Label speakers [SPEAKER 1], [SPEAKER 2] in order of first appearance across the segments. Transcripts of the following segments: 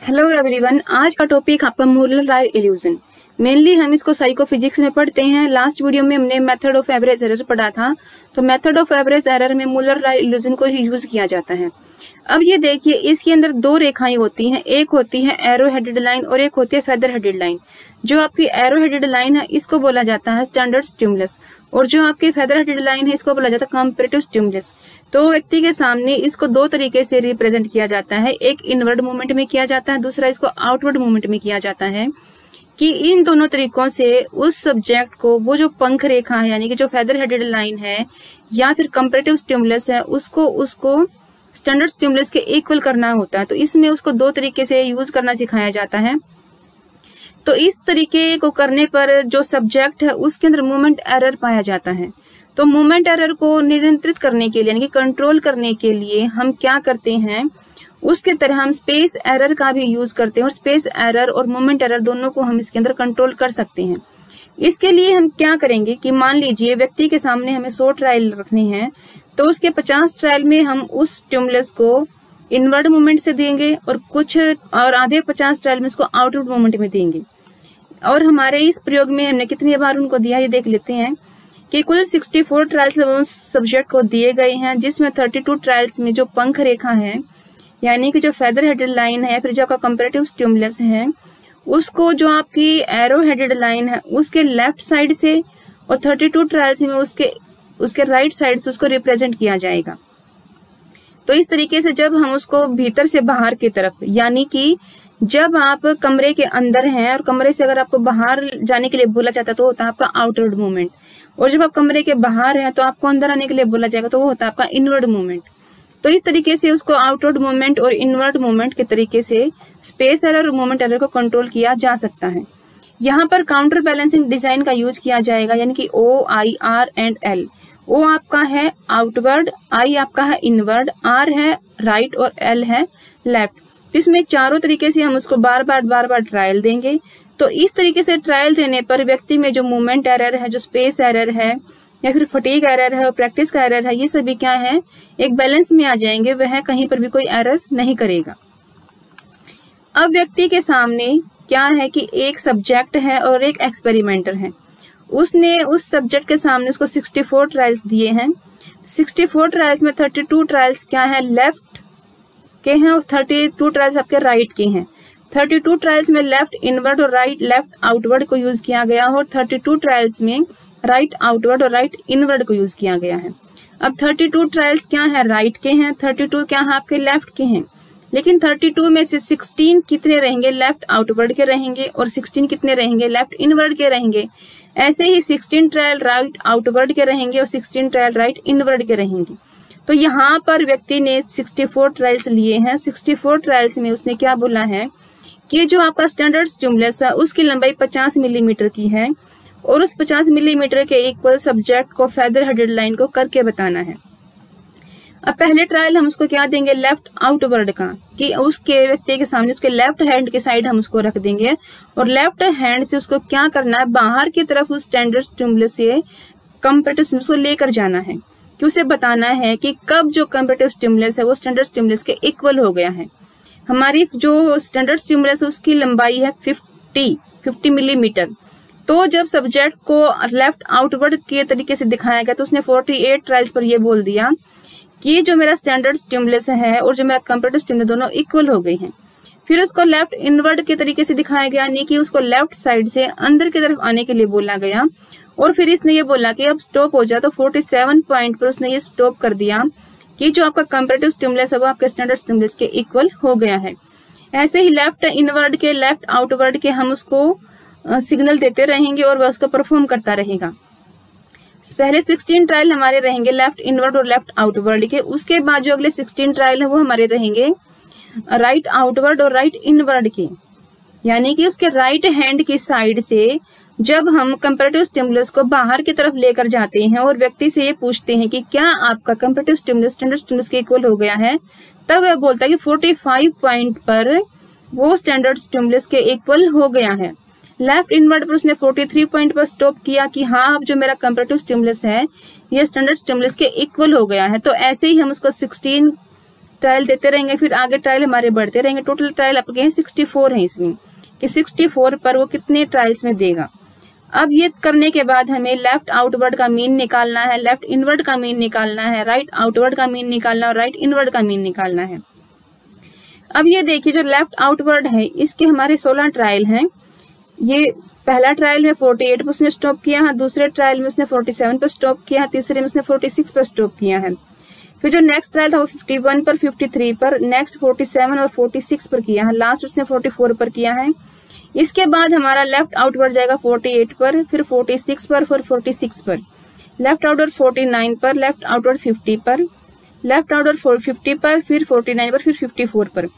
[SPEAKER 1] Hello everyone, आज का topic आपका मोलर राइट इल्यूजन। मेनली हम इसको साइकोफिजिक्स में पढ़ते हैं। लास्ट वीडियो में हमने मेथड ऑफ एवरेज एरर पढ़ा था, तो मेथड ऑफ एवरेज एरर में मोलर राइट इल्यूजन को ही यूज किया जाता है। अब ये देखिए, इसके अंदर दो रेखाएं होती हैं, एक होती है एरो हेडेड लाइन और एक होती है फेदर हेडेड लाइन। जो आपकी एरो हेडेड लाइन है इसको बोला जाता है स्टैंडर्ड स्टिमुलस, और जो आपकी फेदर हेडेड लाइन है इसको बोला जाता है कंपैरेटिव स्टिमुलस। तो व्यक्ति के सामने इसको दो तरीके से रिप्रेजेंट किया जाता है, एक इनवर्ड मूवमेंट में किया जाता है, दूसरा इसको आउटवर्ड मूवमेंट में किया जाता है। कि इन दोनों तरीकों से उस सब्जेक्ट को वो जो पंख रेखा है यानी कि जो फेदर हेडेड लाइन है या फिर कंपैरेटिव स्टिमुलस है उसको स्टैंडर्ड स्टिमुलस के इक्वल करना होता है। तो इसमें उसको दो तरीके से यूज करना सिखाया जाता है। तो इस तरीके को करने पर जो सब्जेक्ट है उसके अंदर मूवमेंट एरर पाया जाता है। तो मूवमेंट एरर को नियंत्रित करने के लिए यानी कि कंट्रोल करने के लिए हम क्या करते हैं, उसके तरह हम स्पेस एरर का भी यूज करते हैं, और स्पेस एरर और मूवमेंट एरर दोनों को हम इसके अंदर कंट्रोल कर सकते हैं। इसके लिए हम क्या करेंगे कि मान लीजिए व्यक्ति के सामने हमें 100 ट्रायल रखनी है, तो उसके 50 ट्रायल में हम उस स्टिमुलस को इनवर्ड मूवमेंट से देंगे और आधे 50 ट्रायल में उसको आउटवर्ड मूवमेंट में देंगे। और हमारे इस प्रयोग में हमने कितनी बार उनको दिया ये देख लेते हैं कि कुल 64 ट्रायल्स उस सब्जेक्ट को दिए गए हैं, जिसमें 32 ट्रायल्स में जो पंख रेखा है यानी कि जो फेदर हेडेड लाइन है, फिर जो आपका कंपैरेटिव स्टिमुलस है उसको जो आपकी एरो हेडेड लाइन है उसके लेफ्ट साइड से, और 32 ट्रायल्स में उसके राइट साइड से उसको रिप्रेजेंट किया जाएगा। तो इस तरीके से जब हम उसको भीतर से बाहर की तरफ, यानी कि जब आप कमरे के अंदर हैं और कमरे से अगर आपको बाहर जाने के लिए बोला जाता है तो होता है आपका आउटवर्ड मूवमेंट, और जब आप कमरे के बाहर हैं तो आपको अंदर आने के लिए बोला जाएगा तो वो होता है आपका इनवर्ड मूवमेंट। तो इस तरीके से उसको आउटवर्ड मूवमेंट और इनवर्ड मूवमेंट के तरीके से स्पेस एरर और मूवमेंट एरर को कंट्रोल किया जा सकता है। यहाँ पर काउंटर बैलेंसिंग डिजाइन का यूज किया जाएगा, यानी कि O, I, R and L। O आपका है आउटवर्ड, I आपका है इनवर्ड, R है राइट और L है लेफ्ट। इसमें चारों तरीके से हम उसको बार बार ट्रायल देंगे। तो इस तरीके से ट्रायल देने पर व्यक्ति में जो मूवमेंट एरर है, जो स्पेस एरर है या फिर फटीग एरर है और प्रैक्टिस का एरर है, ये सभी क्या है एक बैलेंस में आ जाएंगे, वह कहीं पर भी कोई एरर नहीं करेगा। अब व्यक्ति के सामने क्या है कि एक सब्जेक्ट है और एक एक्सपेरिमेंटर है। उसने उस सब्जेक्ट के सामने उसको 64 ट्रायल्स दिए हैं। 64 ट्रायल्स में 32 ट्रायल्स क्या है लेफ्ट के हैं और 32 ट्रायल्स आपके राइट के हैं। 32 ट्रायल्स में लेफ्ट इनवर्ड और राइट लेफ्ट आउटवर्ड को यूज किया गया और 32 ट्रायल्स में राइट आउटवर्ड और राइट इनवर्ड को यूज किया गया है। अब 32 ट्रायल्स क्या है राइट के हैं, 32 क्या है आपके लेफ्ट के हैं, लेकिन 32 में से 16 कितने रहेंगे लेफ्ट आउटवर्ड के रहेंगे और 16 कितने रहेंगे लेफ्ट इनवर्ड के रहेंगे। ऐसे ही 16 ट्रायल राइट आउटवर्ड के रहेंगे और 16 ट्रायल राइट इनवर्ड के रहेंगे। तो यहाँ पर व्यक्ति ने 64 ट्रायल्स लिए हैं। 64 ट्रायल्स में उसने क्या बोला है कि जो आपका स्टैंडर्ड स्टिमुलस है उसकी लंबाई 50 मिलीमीटर की है, और उस 50 मिलीमीटर के इक्वल सब्जेक्ट को फेदर हेडेड लाइन को करके बताना है। अब पहले ट्रायल हम उसको क्या देंगे लेफ्ट आउटवर्ड का, कि उसके व्यक्ति के सामने उसके लेफ्ट हैंड के साइड हम उसको रख देंगे और लेफ्ट हैंड से उसको क्या करना है बाहर की तरफ उस स्टैंडर्ड स्टिमुलस से कंपैरेटिव स्टिमुलस को लेकर जाना है, कि उसे बताना है कि कब जो कंपैरेटिव स्टिमुलस है वो स्टैंडर्ड स्टिमुलस के इक्वल हो गया है। हमारी जो स्टैंडर्ड स्टिमुलस है उसकी लंबाई है 50 मिलीमीटर। तो जब सब्जेक्ट को लेफ्ट आउटवर्ड के तरीके से दिखाया गया तो उसने 48 ट्रायल्स पर यह बोल दिया कि जो मेरा स्टैंडर्ड स्टिमुलस है और जो मेरा कंपैरेटिव स्टिमुलस दोनों इक्वल हो गए हैं। फिर उसको लेफ्ट इनवर्ड के तरीके से दिखाया गया, यानी कि उसको लेफ्ट साइड से अंदर की तरफ आने के लिए बोला गया, और फिर इसने ये बोला कि अब स्टॉप हो जाए। तो 47 पॉइंट पर उसने ये स्टॉप कर दिया कि जो आपका कंपैरेटिव स्टिमुलस है वो आपके स्टैंडर्ड स्टिमुलस के इक्वल हो गया है। ऐसे ही लेफ्ट इनवर्ड के लेफ्ट आउटवर्ड के हम उसको सिग्नल देते रहेंगे और वह उसको परफॉर्म करता रहेगा। पहले 16 ट्रायल हमारे रहेंगे लेफ्ट इनवर्ड और लेफ्ट आउटवर्ड के, उसके बाद जो अगले 16 ट्रायल है वो हमारे रहेंगे राइट आउटवर्ड और राइट इनवर्ड के, यानी कि उसके राइट हैंड की साइड से जब हम कंपैरेटिव स्टिमुलस को बाहर की तरफ लेकर जाते हैं और व्यक्ति से ये पूछते हैं कि क्या आपका कंपैरेटिव स्टिमुलस स्टैंडर्ड स्टिमुलस के इक्वल हो गया है, तब वह बोलता है कि 45 पॉइंट पर वो स्टैंडर्ड स्टिमुलस के इक्वल हो गया है। लेफ्ट इनवर्ड पर उसने 43 पॉइंट पर स्टॉप किया कि हाँ अब जो मेरा कंपैरेटिव स्टिमुलस है ये स्टैंडर्ड स्टिमुलस के इक्वल हो गया है। तो ऐसे ही हम उसको 16 ट्रायल देते रहेंगे, फिर आगे ट्रायल हमारे बढ़ते रहेंगे। टोटल ट्रायल आपके 64 है इसमें, कि 64 पर वो कितने ट्रायल्स में देगा। अब ये करने के बाद हमें लेफ्ट आउटवर्ड का मीन निकालना है, लेफ्ट इनवर्ड का मीन निकालना है, राइट आउटवर्ड का मीन निकालना है और राइट इनवर्ड का मीन निकालना है। अब ये देखिए जो लेफ्ट आउटवर्ड है इसके हमारे 16 ट्रायल हैं। ये पहला ट्रायल में 48 पर उसने स्टॉप किया है, दूसरे ट्रायल में उसने 47 पर स्टॉप किया है, तीसरे में उसने 46 पर स्टॉप किया है। फिर जो नेक्स्ट ट्रायल था वो 51 पर, 53 पर, नेक्स्ट 47 और 46 पर किया है, लास्ट उसने 44 पर किया है। इसके बाद हमारा लेफ्ट आउटवर्ड जाएगा 48 पर, फिर 46 पर, फिर 46 पर, लेफ्ट आउटवर्ड 49 पर, लेफ्ट आउटवर्ड 50 पर, लेफ्ट आउटवर्ड 50 पर, फिर 49 पर, फिर 54 पर।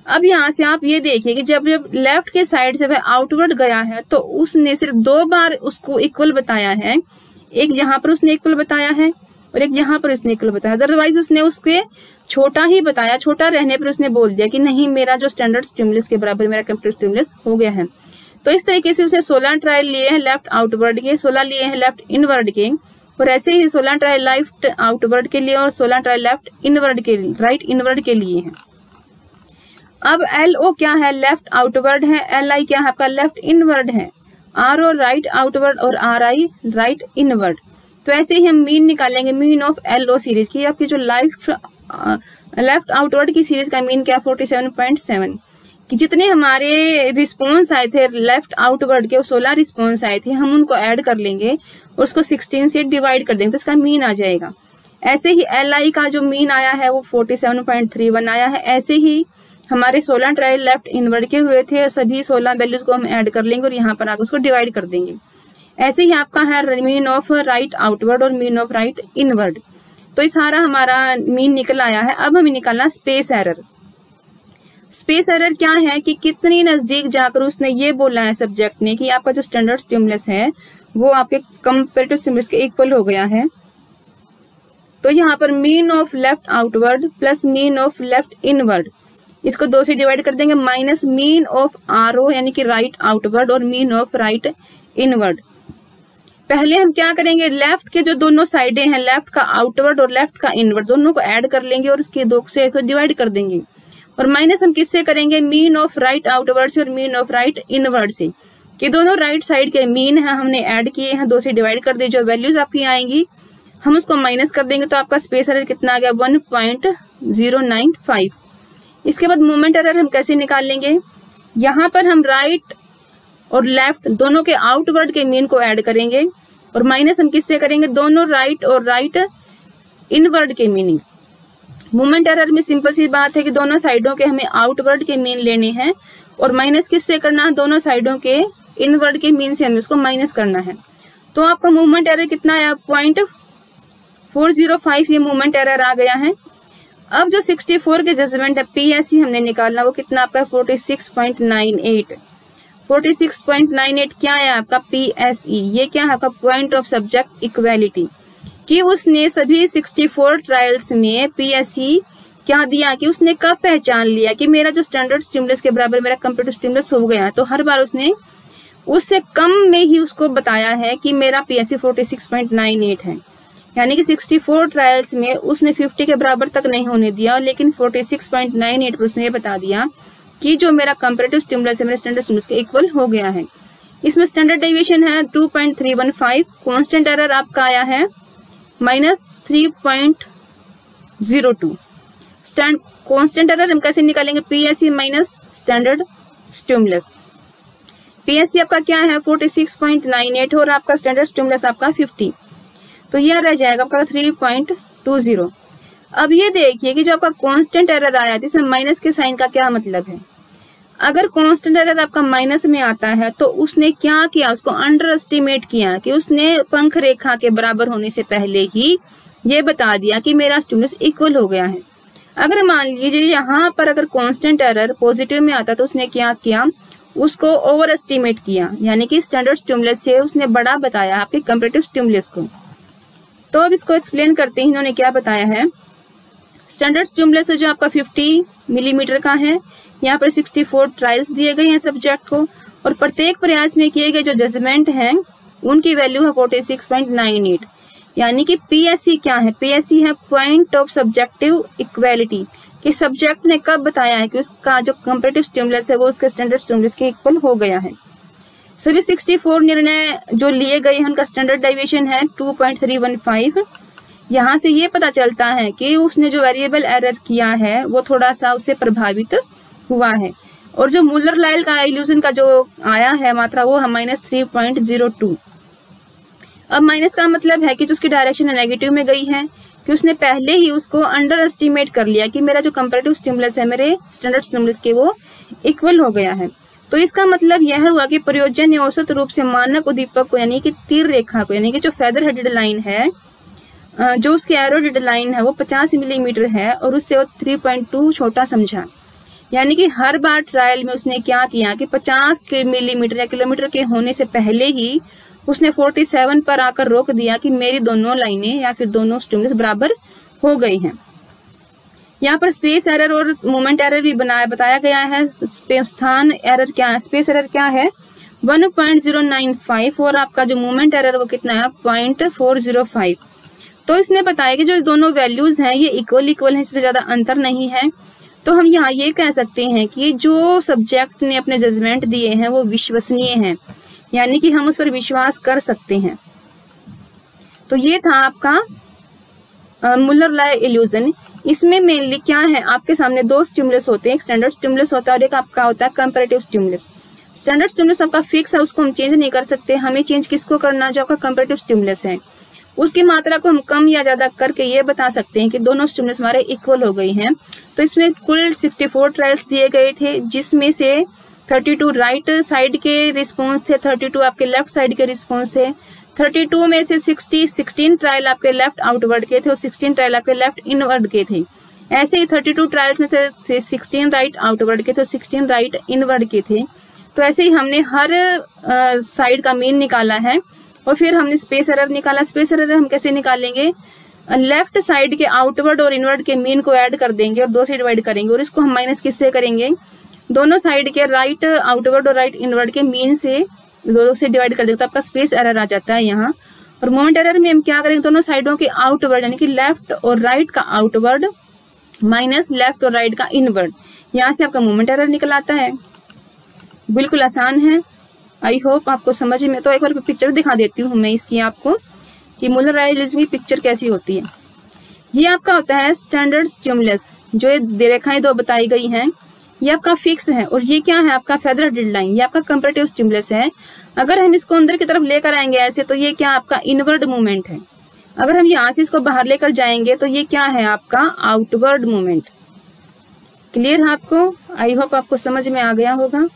[SPEAKER 1] अब यहाँ से आप ये देखिए कि जब जब लेफ्ट के साइड से वह आउटवर्ड गया है तो उसने सिर्फ 2 बार उसको इक्वल बताया है। एक यहाँ पर उसने इक्वल बताया है और एक यहाँ पर उसने इक्वल बताया, अदरवाइज उसने उसके छोटा ही बताया। छोटा रहने पर उसने बोल दिया कि नहीं मेरा जो स्टैंडर्ड स्टिमुलस के बराबर मेरा कंप्लीट स्टिमुलस हो गया है। तो इस तरीके से उसने 16 ट्रायल लिए हैं लेफ्ट आउटवर्ड के, 16 लिए हैं लेफ्ट इनवर्ड के, और ऐसे ही 16 ट्रायल लेफ्ट आउटवर्ड के लिए और 16 ट्रायल लेफ्ट इनवर्ड के लिए, राइट इनवर्ड के लिए हैं। अब LO क्या है, लेफ्ट आउटवर्ड है, LI क्या है आपका लेफ्ट इनवर्ड है, RO राइट आउटवर्ड और RI राइट इनवर्ड। तो ऐसे ही हम मीन निकालेंगे, मीन ऑफ LO सीरीज की। आपकी जो लेफ्ट आउटवर्ड की सीरीज का मीन क्या 47.7, कि जितने हमारे रिस्पॉन्स आए थे लेफ्ट आउटवर्ड के, 16 रिस्पॉन्स आए थे, हम उनको ऐड कर लेंगे और उसको 16 से डिवाइड कर देंगे तो इसका मीन आ जाएगा। ऐसे ही LI का जो मीन आया है वो 47.31 आया है। ऐसे ही हमारे 16 ट्रायल लेफ्ट इनवर्ड के हुए थे, सभी 16 वैल्यूज को हम ऐड कर लेंगे और यहाँ पर आगे उसको डिवाइड कर देंगे। ऐसे ही आपका है मीन ऑफ राइट आउटवर्ड और मीन ऑफ राइट इनवर्ड। तो ये सारा हमारा मीन निकल आया है। अब हमें निकालना स्पेस एरर। स्पेस एरर क्या है कि कितनी नजदीक जाकर उसने ये बोला है सब्जेक्ट ने कि आपका जो स्टैंडर्ड स्टिमुलस है वो आपके कंपैरेटिव स्टिमुलस के इक्वल हो गया है। तो यहाँ पर mean of left outward plus mean of left inward, इसको 2 से डिवाइड कर देंगे, माइनस मीन ऑफ RO यानी कि राइट आउटवर्ड और मीन ऑफ राइट इनवर्ड। पहले हम क्या करेंगे, लेफ्ट के जो दोनों साइडें हैं, लेफ्ट का आउटवर्ड और लेफ्ट का इनवर्ड, दोनों को ऐड कर लेंगे और इसके 2 से डिवाइड कर देंगे। और माइनस हम किससे करेंगे, मीन ऑफ राइट आउटवर्ड से और मीन ऑफ राइट इनवर्ड से, कि दोनों राइट साइड के मीन है हमने ऐड किए हैं, 2 से डिवाइड कर दिए। जो वैल्यूज आपकी आएंगी हम उसको माइनस कर देंगे तो आपका स्पेस एरर कितना आ गया 1.095। इसके बाद मोमेंट एरर हम कैसे निकाल लेंगे, यहाँ पर हम राइट और लेफ्ट दोनों के आउटवर्ड के मीन को ऐड करेंगे और माइनस हम किससे करेंगे, दोनों राइट और राइट इनवर्ड के मीनिंग। मोमेंट एरर में सिंपल सी बात है कि दोनों साइडों के हमें आउटवर्ड के मीन लेने हैं और माइनस किससे करना है, दोनों साइडों के इनवर्ड के मीन से हमें उसको माइनस करना है। तो आपका मोमेंट एरर कितना है 0.405, ये मोमेंट एरर आ गया है। अब जो 64 के जजमेंट है PSE हमने निकालना, वो कितना आपका 46.98। 46.98 क्या है आपका PSE, ये क्या है आपका पॉइंट ऑफ सब्जेक्ट इक्वालिटी, कि उसने सभी 64 ट्रायल्स में PSE क्या दिया कि उसने कब पहचान लिया कि मेरा जो स्टैंडर्ड स्टिमुलस के बराबर मेरा कंप्यूटर स्टिमुलस हो गया। तो हर बार उसने उससे कम में ही उसको बताया है कि मेरा PSE 46.98 है, यानी कि 64 ट्रायल्स में उसने 50 के बराबर तक नहीं होने दिया, लेकिन 46.98 पर उसने ये बता दिया कि जो मेरा कंपैरेटिव स्टिमुलस है मेरे स्टैंडर्ड स्टिमुलस के इक्वल हो गया है। इसमें स्टैंडर्ड डेविएशन है 2.315, कांस्टेंट एरर आपका आया है -3.02। कांस्टेंट एरर हम कैसे निकालेंगे, PSE minus standard stimulus. PSE आपका क्या है 46.98 और आपका स्टैंडर्ड स्टिमुलस आपका 50, तो यह रह जाएगा आपका 3.20। अब ये देखिए कि जो आपका कांस्टेंट एरर आया था इसमें माइनस के साइन का क्या मतलब है। अगर कांस्टेंट एरर आपका माइनस में आता है तो उसने क्या किया, उसको अंडर एस्टिमेट किया, कि उसने पंख रेखा के बराबर होने से पहले ही ये बता दिया कि मेरा स्टिमुलस इक्वल हो गया है। अगर मान लीजिए यहाँ पर अगर कांस्टेंट एरर पॉजिटिव में आता तो उसने क्या किया, उसको ओवर एस्टिमेट किया, यानी कि स्टैंडर्ड स्टिमुलस से उसने बड़ा बताया आपके कंपैरेटिव स्टिमुलस को। तो अब इसको एक्सप्लेन करते हैं इन्होंने क्या बताया है। स्टैंडर्ड स्टिमुलस जो आपका 50 मिलीमीटर का है, यहाँ पर 64 ट्रायल्स दिए गए हैं सब्जेक्ट को और प्रत्येक प्रयास में किए गए जो जजमेंट हैं उनकी वैल्यू है 46.98, यानी कि PSE क्या है? PSE है पॉइंट ऑफ सब्जेक्टिव इक्वालिटी, कि सब्जेक्ट ने कब बताया है कि उसका जो कंपैरेटिव स्टिमुलस है वो उसके स्टैंडर्ड स्टिमुलस के इक्वल हो गया है। सभी 64 निर्णय जो लिए गए हैं उनका स्टैंडर्ड डेविएशन है 2.315। यहाँ से ये पता चलता है कि उसने जो वेरिएबल एरर किया है वो थोड़ा सा उससे प्रभावित हुआ है। और जो मूलर लाइल का इल्यूजन का जो आया है मात्रा वो है -3.02। अब माइनस का मतलब है कि जो उसकी डायरेक्शन है नेगेटिव में गई है, कि उसने पहले ही उसको अंडर एस्टिमेट कर लिया कि मेरा जो कंपैरेटिव स्टिमुलस है मेरे स्टैंडर्ड स्टिमुलस के वो इक्वल हो गया है। तो इसका मतलब यह हुआ कि प्रयोजन ने औसत रूप से मानक उद्दीपक को यानी कि तीर रेखा को, यानी कि जो फेदर हेडेड लाइन है, जो उसकी एरो हेडेड लाइन है वो 50 मिलीमीटर है और उससे वो 3.2 छोटा समझा। यानी कि हर बार ट्रायल में उसने क्या किया कि 50 मिलीमीटर या किलोमीटर के होने से पहले ही उसने 47 पर आकर रोक दिया कि मेरी दोनों लाइनें या फिर दोनों स्टिमुलस बराबर हो गई हैं। यहाँ पर स्पेस एरर और मोमेंट एरर भी बताया गया है। स्थान एरर क्या है, स्पेस एरर क्या है 1.095 और आपका जो मोमेंट एरर वो कितना है 0.405। तो इसने बताया कि जो दोनों वैल्यूज हैं ये इक्वल है, इसमें ज्यादा अंतर नहीं है। तो हम यहाँ ये कह सकते हैं कि जो सब्जेक्ट ने अपने जजमेंट दिए हैं वो विश्वसनीय हैं, यानी कि हम उस पर विश्वास कर सकते हैं। तो ये था आपका मुलर लाइल इल्यूजन। इसमें मेनली क्या है, आपके सामने दो स्टिमुलस होते हैं, एक स्टैंडर्ड स्टिमुलस होता है और एक आपका होता है कंपैरेटिव स्टिमुलस। स्टैंडर्ड स्टिमुलस आपका फिक्स है, उसको हम चेंज नहीं कर सकते। हमें चेंज किसको करना जो आपका कंपैरेटिव स्टिमुलस है, उसकी मात्रा को हम कम या ज्यादा करके ये बता सकते हैं कि दोनों स्टिमुलस हमारे इक्वल हो गई हैं। तो इसमें कुल 64 ट्रायल्स दिए गए थे, जिसमें से 32 राइट साइड के रिस्पॉन्स थे, 32 आपके लेफ्ट साइड के रिस्पॉन्स थे। 32 में से 16 ट्रायल आपके लेफ्ट आउटवर्ड के थे और 16 ट्रायल आपके लेफ्ट इनवर्ड के थे। ऐसे ही 32 ट्रायल्स में थे 16 राइट आउटवर्ड के थे, 16 राइट इनवर्ड के थे। तो ऐसे ही हमने हर साइड का मीन निकाला है और फिर हमने स्पेस एरर निकाला। स्पेस एरर हम कैसे निकालेंगे, लेफ्ट साइड के आउटवर्ड और इनवर्ड के मीन को ऐड कर देंगे और 2 से डिवाइड करेंगे और इसको हम माइनस किससे करेंगे, दोनों साइड के राइट आउटवर्ड और राइट इनवर्ड के मीन से 2 से डिवाइड कर देंगे। तो आपका स्पेस एरर आ जाता है यहाँ। और मोमेंट एरर में हम क्या करेंगे, दोनों साइडों के आउटवर्ड यानी कि लेफ्ट और राइट का आउटवर्ड माइनस लेफ्ट और राइट का इनवर्ड, यहाँ से आपका मोमेंट एरर निकल आता है। बिल्कुल आसान है, आई होप आपको समझ में। तो एक बार पिक्चर दिखा देती हूँ मैं इसकी आपको कि मुलर लाइल इल्यूजन की पिक्चर कैसी होती है। ये आपका होता है स्टैंडर्ड स्टिमुलस, जो ये रेखाएं 2 बताई गई हैं, ये आपका फिक्स है। और ये क्या है आपका फेदर हेडेड लाइन, ये आपका कंपैरेटिव स्टिमुलस है। अगर हम इसको अंदर की तरफ लेकर आएंगे ऐसे, तो ये क्या आपका इनवर्ड मूवमेंट है। अगर हम यहाँ से इसको बाहर लेकर जाएंगे तो ये क्या है आपका आउटवर्ड मूवमेंट। क्लियर है आपको, आई होप आपको समझ में आ गया होगा।